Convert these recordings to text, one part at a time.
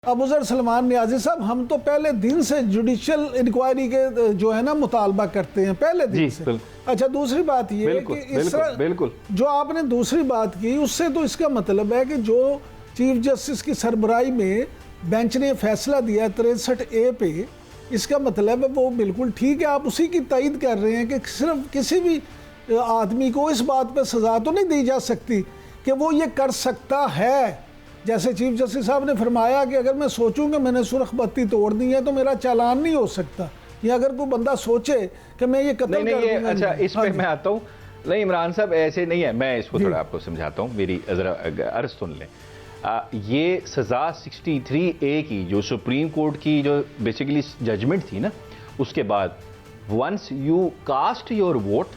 अबूजर सलमान नियाजी साहब, हम तो पहले दिन से जुडिशियल इंक्वायरी के जो है ना मुतालबा करते हैं पहले दिन से। अच्छा, दूसरी बात ये कि इस बिल्कुल जो आपने दूसरी बात की उससे तो इसका मतलब है कि जो चीफ जस्टिस की सरबराही में बेंच ने फैसला दिया 63A पे, इसका मतलब है वो बिल्कुल ठीक है। आप उसी की तायद कर रहे हैं कि सिर्फ किसी भी आदमी को इस बात पे सजा तो नहीं दी जा सकती कि वो ये कर सकता है। जैसे चीफ जस्टिस साहब ने फरमाया कि अगर मैं सोचूं कि मैंने सुर्ख बत्ती तोड़ दी है तो मेरा चालान नहीं हो सकता, या अगर कोई बंदा सोचे कि मैं ये कत्ल कर दूंगा। अच्छा, इस पे मैं आता हूँ। नहीं इमरान साहब, ऐसे नहीं है। मैं इसको थोड़ा आपको समझाता हूँ, मेरी जरा अर्ज सुन लें। ये सज़ा 63A की जो सुप्रीम कोर्ट की जो बेसिकली जजमेंट थी ना, उसके बाद once you cast your vote,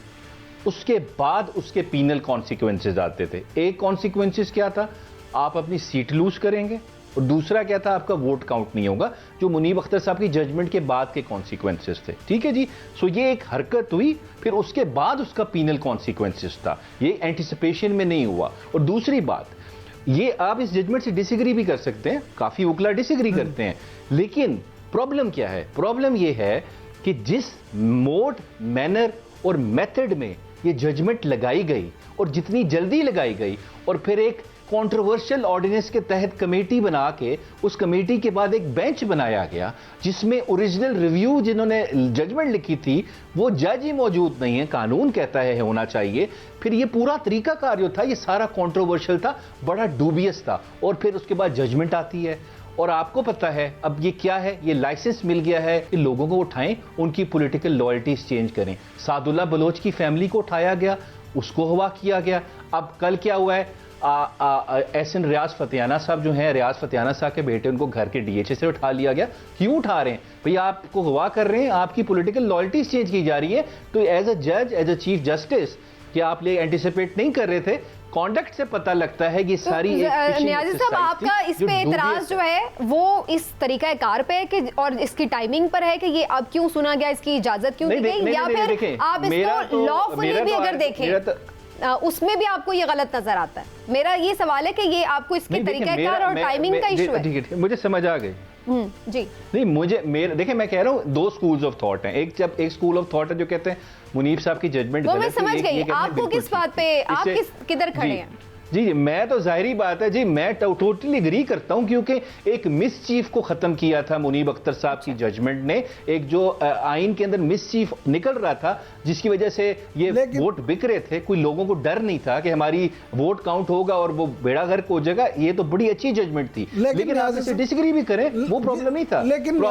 उसके बाद उसके पीनल कॉन्सिक्वेंसेज आते थे। एक कॉन्सिक्वेंसेज क्या था, आप अपनी सीट लूज करेंगे, और दूसरा क्या था, आपका वोट काउंट नहीं होगा, जो मुनीब अख्तर साहब की जजमेंट के बाद के कॉन्सिक्वेंसेज थे। ठीक है जी। सो ये एक हरकत हुई, फिर उसके बाद उसका पीनल कॉन्सिक्वेंसेज था, ये एंटिसिपेशन में नहीं हुआ। और दूसरी बात, ये आप इस जजमेंट से डिसएग्री भी कर सकते हैं, काफी वकला डिसएग्री करते हैं, लेकिन प्रॉब्लम क्या है? प्रॉब्लम ये है कि जिस मोड, मैनर और मेथड में ये जजमेंट लगाई गई, और जितनी जल्दी लगाई गई, और फिर एक कंट्रोवर्शियल ऑर्डिनेंस के तहत कमेटी बना के उस कमेटी के बाद एक बेंच बनाया गया जिसमें ओरिजिनल रिव्यू जिन्होंने जजमेंट लिखी थी वो जज ही मौजूद नहीं है, कानून कहता है होना चाहिए। फिर ये पूरा तरीकाकार जो था ये सारा कंट्रोवर्शियल था, बड़ा डूबियस था, और फिर उसके बाद जजमेंट आती है। और आपको पता है अब ये क्या है, ये लाइसेंस मिल गया है कि लोगों को उठाएं, उनकी पॉलिटिकल लॉयल्टीज चेंज करें। सादुल्ला बलोच की फैमिली को उठाया गया, उसको हवा किया गया। अब कल क्या हुआ है, एहसन रियाज फतियाना साहब जो हैं, रियाज फतियाना साहब के बेटे, उनको घर के डीएचए से उठा लिया गया। क्यों उठा रहे हैं भैया? आपको गवाह कर रहे हैं, आपकी पॉलिटिकल लॉयल्टीज चेंज की जा रही है। तो एज अ जज, एज अ चीफ जस्टिस, क्या आप ये एंटिसिपेट नहीं कर रहे थे? कॉन्डक्ट से पता लगता है कि सारी नियाजी साहब, आपका इस पे एतराज जो है वो इस तरीका कार पे है कि और इसकी टाइमिंग पर है कि ये अब क्यों सुना गया, इसकी इजाजत क्यों दी गई, या फिर आप इसको लॉफुली भी अगर देखें उसमें भी आपको ये गलत नजर आता है? मेरा ये सवाल है कि ये आपको इसके तरीकाकार और टाइमिंग का इशू है। मुझे समझ आ गई जी। नहीं, मुझे देखिए, मैं कह रहा हूँ दो स्कूल्स ऑफ थॉट हैं। एक स्कूल ऑफ थॉट है जो कहते हैं मुनीब साहब की जजमेंट वो मैं समझ गई, आपको किस बात पे, आप किधर खड़े हैं? जी, मैं तो जाहिर बात है जी, मैं टोटली एग्री करता हूं, क्योंकि एक मिस चीफ को खत्म किया था मुनीब अख्तर साहब की जजमेंट ने। एक जो आइन के अंदर मिस चीफ निकल रहा था, जिसकी वजह से ये वोट बिक रहे थे, कोई लोगों को डर नहीं था कि हमारी वोट काउंट होगा और वो बेड़ा गर्क हो जाएगा। ये तो बड़ी अच्छी जजमेंट थी, लेकिन आप इसे डिसएग्री भी करें, वो प्रॉब्लम नहीं था। लेकिन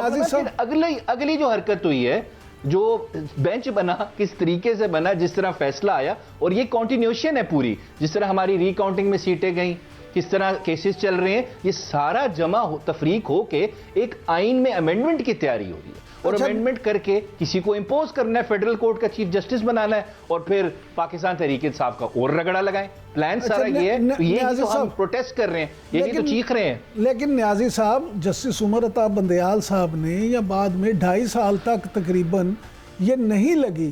अगली जो हरकत हुई है, जो बेंच बना, किस तरीके से बना, जिस तरह फैसला आया, और ये कॉन्टिन्यूशन है पूरी, जिस तरह हमारी रिकाउंटिंग में सीटें गई, किस तरह केसेस चल रहे हैं, ये सारा जमा तफरीक हो के एक आइन में अमेंडमेंट की तैयारी हो रही है। और अमेंडमेंट करके किसी को इंपोज करना है, फेडरल कोर्ट का चीफ जस्टिस बनाना है, और फिर पाकिस्तान तहरीक इंसाफ का और रगड़ा लगाएं। प्लान सारा ये है, तो ये तो हम प्रोटेस्ट कर रहे हैं, यही तो चीख रहे हैं। लेकिन नियाजी साहब, जस्टिस उमर अता बंदयाल साहब ने या बाद में 2.5 साल तक तकरीबन ये नहीं लगी,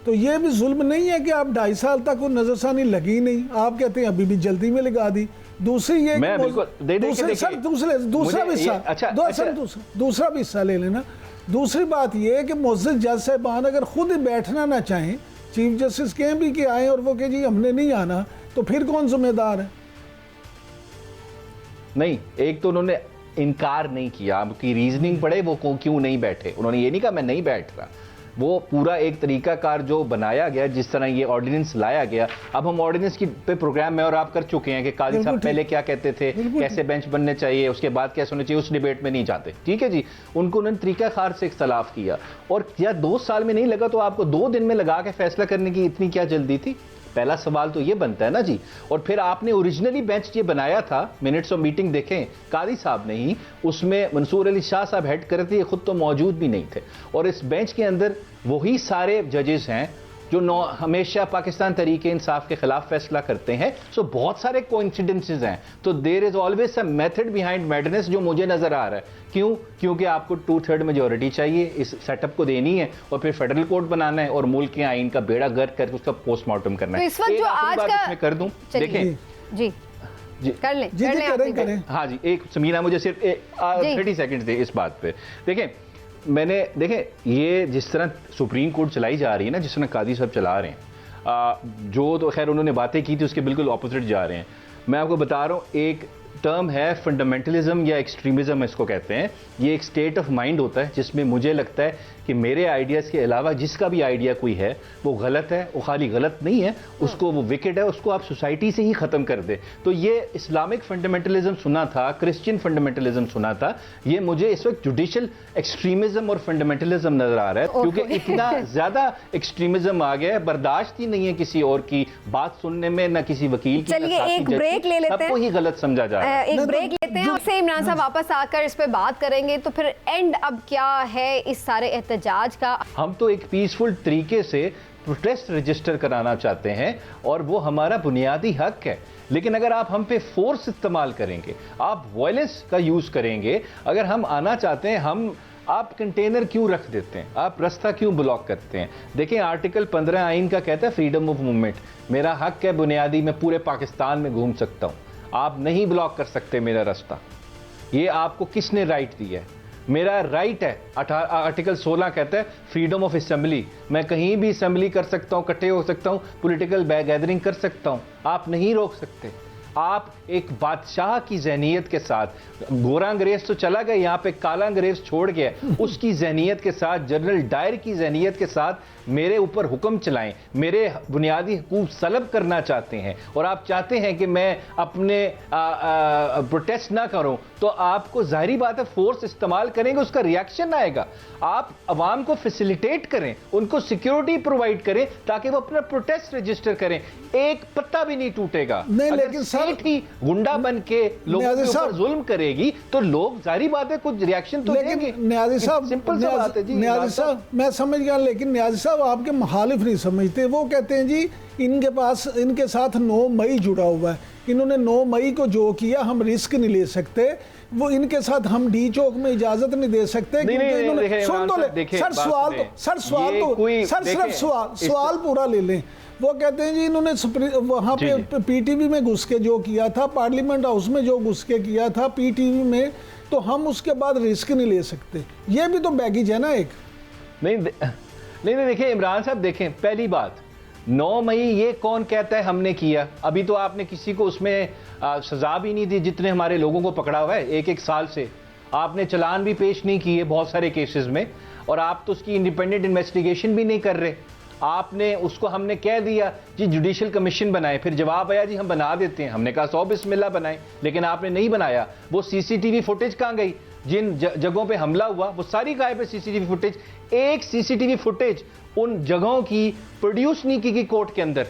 तो ये भी जुल्म नहीं है कि आप 2.5 साल तक वो नजरसानी लगी नहीं, आप कहते हैं अभी भी जल्दी में लगा दी। दूसरी ये दूसरा भी हिस्सा ले लेना। दूसरी बात यह है कि मुअज़्ज़ज़ जज साहबान अगर खुद बैठना ना चाहें, चीफ जस्टिस कहें भी कि आए और वो कहे जी हमने नहीं आना, तो फिर कौन जिम्मेदार है? नहीं, एक तो उन्होंने इनकार नहीं किया, आपकी रीजनिंग पढ़े, वो क्यों नहीं बैठे। उन्होंने ये नहीं कहा मैं नहीं बैठ रहा, वो पूरा एक तरीकाकार जो बनाया गया, जिस तरह ये ऑर्डिनेंस लाया गया। अब हम ऑर्डिनेंस की पे प्रोग्राम में और आप कर चुके हैं कि काजी साहब पहले क्या कहते थे, कैसे बेंच बनने चाहिए, उसके बाद कैसे होने चाहिए, उस डिबेट में नहीं जाते। ठीक है जी, उनको उन्होंने तरीकाकार से इख्तलाफ किया, और या 2 साल में नहीं लगा तो आपको 2 दिन में लगा के फैसला करने की इतनी क्या जल्दी थी? पहला सवाल तो ये बनता है ना जी। और फिर आपने ओरिजिनली बेंच ये बनाया था, मिनट्स ऑफ मीटिंग देखें, कादी साहब ने ही, उसमें मंसूर अली शाह साहब हेड कर रहे थे, ये खुद तो मौजूद भी नहीं थे। और इस बेंच के अंदर वही सारे जजेस हैं जो हमेशा पाकिस्तान तरीके इंसाफ के खिलाफ फैसला करते हैं। सो बहुत सारे कोइंसिडेंसेस हैं, तो there is always a method behind madness जो मुझे नजर आ रहा है। क्यों? क्योंकि आपको 2/3 मेजोरिटी चाहिए इस सेटअप को देनी है, और फिर फेडरल कोर्ट बनाना है, और मुल्क के आइन का बेड़ा गर्क करके उसका पोस्टमार्टम करना है। तो इस वक्त जो आज का मैं कर दूं, देखें जी, कर लें, करें। हाँ जी, एक समीना मुझे सिर्फ 30 सेकंड दे इस बात पे। देखें ये जिस तरह सुप्रीम कोर्ट चलाई जा रही है ना, जिस तरह कादी साहब चला रहे हैं, जो तो खैर उन्होंने बातें की थी उसके बिल्कुल ऑपोजिट जा रहे हैं। मैं आपको बता रहा हूँ, एक टर्म है फंडामेंटलिज्म या एक्सट्रीमिज्म इसको कहते हैं। ये एक स्टेट ऑफ माइंड होता है जिसमें मुझे लगता है कि मेरे आइडियाज़ के अलावा जिसका भी आइडिया कोई है वो गलत है, वो खाली गलत नहीं है, उसको वो विकेट है, उसको आप सोसाइटी से ही ख़त्म कर दे। तो ये इस्लामिक फंडामेंटलिज्म सुना था, क्रिश्चियन फंडामेंटलिज्म सुना था, ये मुझे इस वक्त जुडिशल एक्सट्रीमिज्म और फंडामेंटलिज्म नज़र आ रहा है, क्योंकि इतना ज़्यादा एक्सट्रीमिज्म आ गया है, बर्दाश्त ही नहीं है किसी और की बात सुनने में, ना किसी वकील की। चलिए एक ब्रेक ले लेते हैं, सबको ही गलत समझा जा रहा है। एक ब्रेक लेते हैं, उससे इमरान साहब वापस आकर इस पे बात करेंगे। तो फिर एंड अब क्या है इस सारे एहतजाज का? हम तो एक पीसफुल तरीके से प्रोटेस्ट रजिस्टर कराना चाहते हैं और वो हमारा बुनियादी हक है, लेकिन अगर आप हम पे फोर्स इस्तेमाल करेंगे, आप वायलेंस का यूज करेंगे, अगर हम आना चाहते हैं, आप कंटेनर क्यों रख देते हैं, आप रास्ता क्यों ब्लॉक करते हैं? देखें, आर्टिकल 15 आइन का कहता है फ्रीडम ऑफ मूवमेंट, मेरा हक है बुनियादी, मैं पूरे पाकिस्तान में घूम सकता हूं, आप नहीं ब्लॉक कर सकते मेरा रास्ता। ये आपको किसने राइट दिया है? मेरा राइट है। आर्टिकल 16 कहता है फ्रीडम ऑफ असेंबली, मैं कहीं भी असेंबली कर सकता हूं, इकट्ठे हो सकता हूं, पॉलिटिकल गैदरिंग कर सकता हूं, आप नहीं रोक सकते। आप एक बादशाह की जहनीत के साथ, गोरा अंग्रेज तो चला गया, यहाँ पे काला अंग्रेज छोड़ गया, उसकी जहनीत के साथ, जनरल डायर की जहनीत के साथ मेरे ऊपर हुक्म चलाएं, मेरे बुनियादी हुकूक सलब करना चाहते हैं और आप चाहते हैं कि मैं अपने प्रोटेस्ट ना करूं, तो आपको जाहिर बात है फोर्स इस्तेमाल करेंगे, उसका रिएक्शन आएगा। आप अवाम को फैसिलिटेट करें, उनको सिक्योरिटी प्रोवाइड करें ताकि वो अपना प्रोटेस्ट रजिस्टर करें, एक पत्ता भी नहीं टूटेगा। नहीं, लेकिन सर ही गुंडा बन के लोगों के ऊपर जुल्म करेगी तो लोग जाहिर बात है कुछ रिएक्शन तो देंगे। न्याजी साहब, सिंपल सी बात है जी। न्याजी साहब मैं समझ गया, लेकिन न्याजी साहब आपके मुखालिफ नहीं समझते। वो कहते हैं जी इनके साथ 9 मई जुड़ा हुआ है, इन्होंने 9 मई को जो किया हम रिस्क नहीं ले सकते, वो इनके साथ हम डी चौक में इजाजत नहीं दे सकते। सुन तो ले सर, सवाल पूरा ले लें। वो कहते हैं जी इन्होंने वहां पे पीटीवी में घुस के जो किया था, पार्लियामेंट हाउस में जो घुस के किया था पीटीवी में, तो हम उसके बाद रिस्क नहीं ले सकते। ये भी तो बैगेज है ना एक। नहीं देखिए इमरान साहब, देखें पहली बात, 9 मई ये कौन कहता है हमने किया? अभी तो आपने किसी को उसमें सजा भी नहीं दी, जितने हमारे लोगों को पकड़ा हुआ है 1-1 साल से, आपने चालान भी पेश नहीं किए बहुत सारे केसेस में, और आप तो उसकी इंडिपेंडेंट इन्वेस्टिगेशन भी नहीं कर रहे। आपने उसको, हमने कह दिया जी जुडिशल कमीशन बनाए, फिर जवाब आया जी हम बना देते हैं, हमने कहा 100 बिस्मिल्लाह बनाए, लेकिन आपने नहीं बनाया। वो सीसीटीवी फुटेज कहाँ गई? जिन जगहों पे हमला हुआ वो सारी गायब है सीसीटीवी फुटेज। एक सीसीटीवी फुटेज उन जगहों की प्रोड्यूस नहीं की गई कोर्ट के अंदर,